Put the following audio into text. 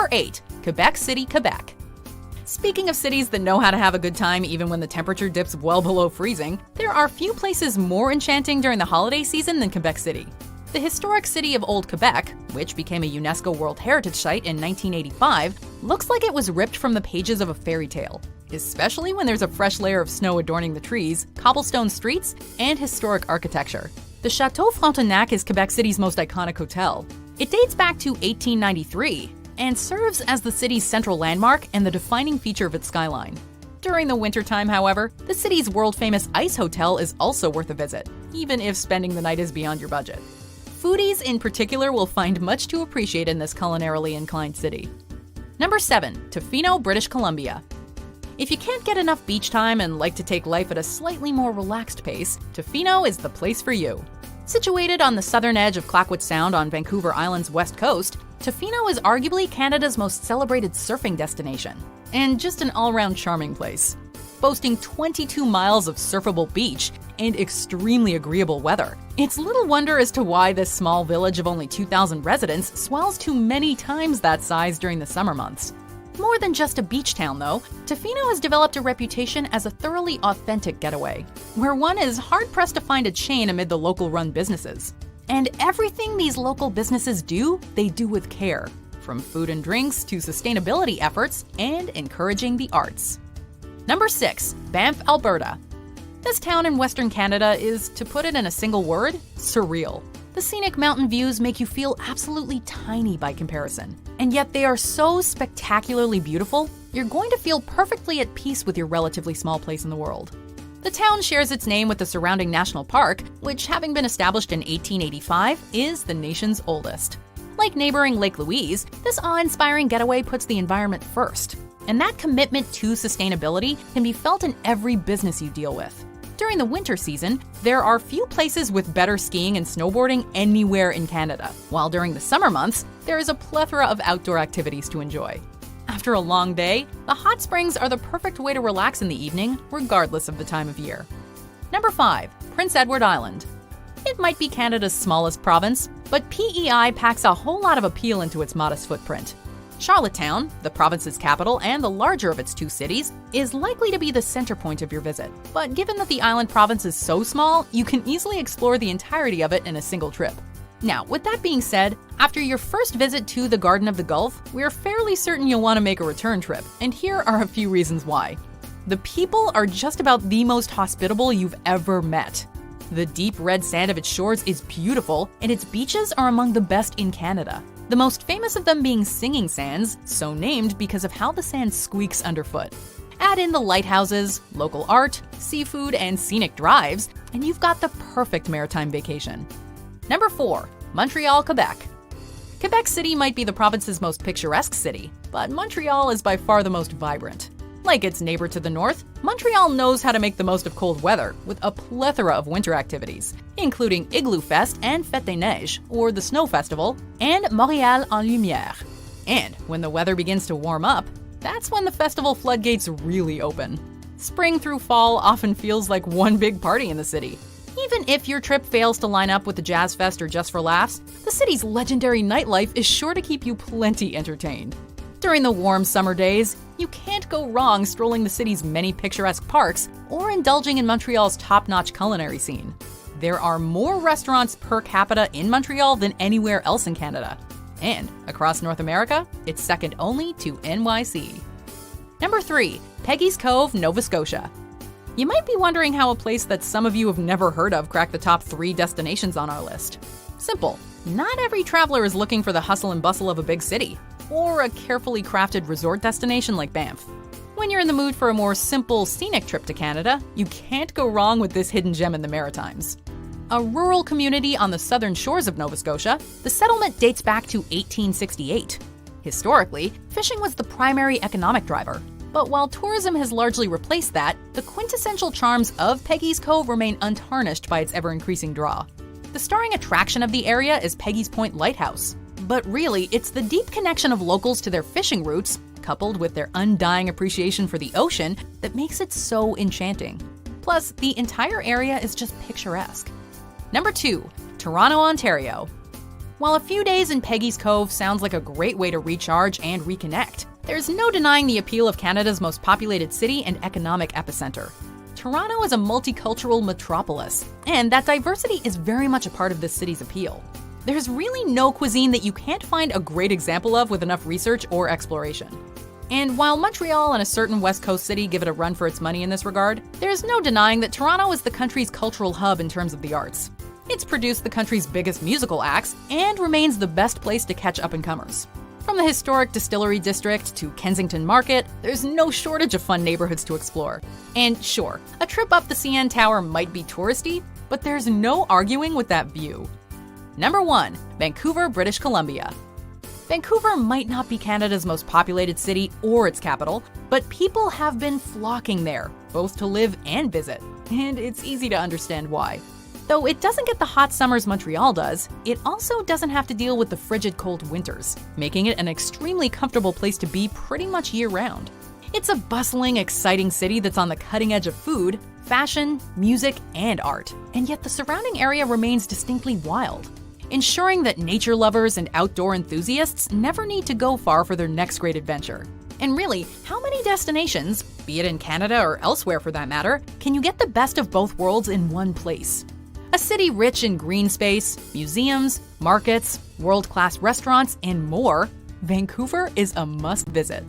Number 8. Quebec City, Quebec. Speaking of cities that know how to have a good time even when the temperature dips well below freezing, there are few places more enchanting during the holiday season than Quebec City. The historic city of Old Quebec, which became a UNESCO World Heritage Site in 1985, looks like it was ripped from the pages of a fairy tale, especially when there's a fresh layer of snow adorning the trees, cobblestone streets, and historic architecture. The Chateau Frontenac is Quebec City's most iconic hotel. It dates back to 1893 and serves as the city's central landmark and the defining feature of its skyline. During the wintertime, however, the city's world-famous ice hotel is also worth a visit, even if spending the night is beyond your budget. Foodies in particular will find much to appreciate in this culinarily inclined city. Number 7. Tofino, British Columbia. If you can't get enough beach time and like to take life at a slightly more relaxed pace, Tofino is the place for you. Situated on the southern edge of Clayoquot Sound on Vancouver Island's west coast, Tofino is arguably Canada's most celebrated surfing destination, and just an all-around charming place. Boasting 22 miles of surfable beach and extremely agreeable weather, it's little wonder as to why this small village of only 2,000 residents swells to many times that size during the summer months. More than just a beach town, though, Tofino has developed a reputation as a thoroughly authentic getaway, where one is hard-pressed to find a chain amid the local-run businesses. And everything these local businesses do, they do with care, from food and drinks to sustainability efforts and encouraging the arts. Number 6. Banff, Alberta. This town in Western Canada is, to put it in a single word, surreal. The scenic mountain views make you feel absolutely tiny by comparison, and yet they are so spectacularly beautiful, you're going to feel perfectly at peace with your relatively small place in the world. The town shares its name with the surrounding national park, which, having been established in 1885, is the nation's oldest. Like neighboring Lake Louise, this awe-inspiring getaway puts the environment first, and that commitment to sustainability can be felt in every business you deal with. During the winter season, there are few places with better skiing and snowboarding anywhere in Canada, while during the summer months, there is a plethora of outdoor activities to enjoy. After a long day, the hot springs are the perfect way to relax in the evening, regardless of the time of year. Number 5. Prince Edward Island. It might be Canada's smallest province, but PEI packs a whole lot of appeal into its modest footprint. Charlottetown, the province's capital and the larger of its two cities, is likely to be the center point of your visit. But given that the island province is so small, you can easily explore the entirety of it in a single trip. Now, with that being said, after your first visit to the Garden of the Gulf, we're fairly certain you'll want to make a return trip, and here are a few reasons why. The people are just about the most hospitable you've ever met. The deep red sand of its shores is beautiful, and its beaches are among the best in Canada. The most famous of them being Singing Sands, so named because of how the sand squeaks underfoot. Add in the lighthouses, local art, seafood, and scenic drives, and you've got the perfect maritime vacation. Number 4. Montreal, Quebec. Quebec City might be the province's most picturesque city, but Montreal is by far the most vibrant. Like its neighbor to the north, Montreal knows how to make the most of cold weather with a plethora of winter activities, including Igloo Fest and Fête des Neiges, or the Snow Festival, and Montréal en Lumière. And when the weather begins to warm up, that's when the festival floodgates really open. Spring through fall often feels like one big party in the city. Even if your trip fails to line up with the Jazz Fest or Just for Laughs, the city's legendary nightlife is sure to keep you plenty entertained. During the warm summer days, you can't go wrong strolling the city's many picturesque parks or indulging in Montreal's top-notch culinary scene. There are more restaurants per capita in Montreal than anywhere else in Canada. And across North America, it's second only to NYC. Number 3. Peggy's Cove, Nova Scotia. You might be wondering how a place that some of you have never heard of cracked the top 3 destinations on our list. Simple. Not every traveler is looking for the hustle and bustle of a big city, or a carefully crafted resort destination like Banff. When you're in the mood for a more simple, scenic trip to Canada, you can't go wrong with this hidden gem in the Maritimes. A rural community on the southern shores of Nova Scotia, the settlement dates back to 1868. Historically, fishing was the primary economic driver. But while tourism has largely replaced that, the quintessential charms of Peggy's Cove remain untarnished by its ever-increasing draw. The starring attraction of the area is Peggy's Point Lighthouse. But really, it's the deep connection of locals to their fishing routes, coupled with their undying appreciation for the ocean, that makes it so enchanting. Plus, the entire area is just picturesque. Number 2. Toronto, Ontario. While a few days in Peggy's Cove sounds like a great way to recharge and reconnect, there's no denying the appeal of Canada's most populated city and economic epicenter. Toronto is a multicultural metropolis, and that diversity is very much a part of this city's appeal. There's really no cuisine that you can't find a great example of with enough research or exploration. And while Montreal and a certain West Coast city give it a run for its money in this regard, there's no denying that Toronto is the country's cultural hub in terms of the arts. It's produced the country's biggest musical acts and remains the best place to catch up-and-comers. From the historic Distillery District to Kensington Market, there's no shortage of fun neighborhoods to explore. And sure, a trip up the CN Tower might be touristy, but there's no arguing with that view. Number 1. Vancouver, British Columbia. Vancouver might not be Canada's most populated city or its capital, but people have been flocking there, both to live and visit. And it's easy to understand why. Though it doesn't get the hot summers Montreal does, it also doesn't have to deal with the frigid cold winters, making it an extremely comfortable place to be pretty much year-round. It's a bustling, exciting city that's on the cutting edge of food, fashion, music, and art, and yet the surrounding area remains distinctly wild, ensuring that nature lovers and outdoor enthusiasts never need to go far for their next great adventure. And really, how many destinations, be it in Canada or elsewhere for that matter, can you get the best of both worlds in one place? A city rich in green space, museums, markets, world-class restaurants, and more, Vancouver is a must-visit.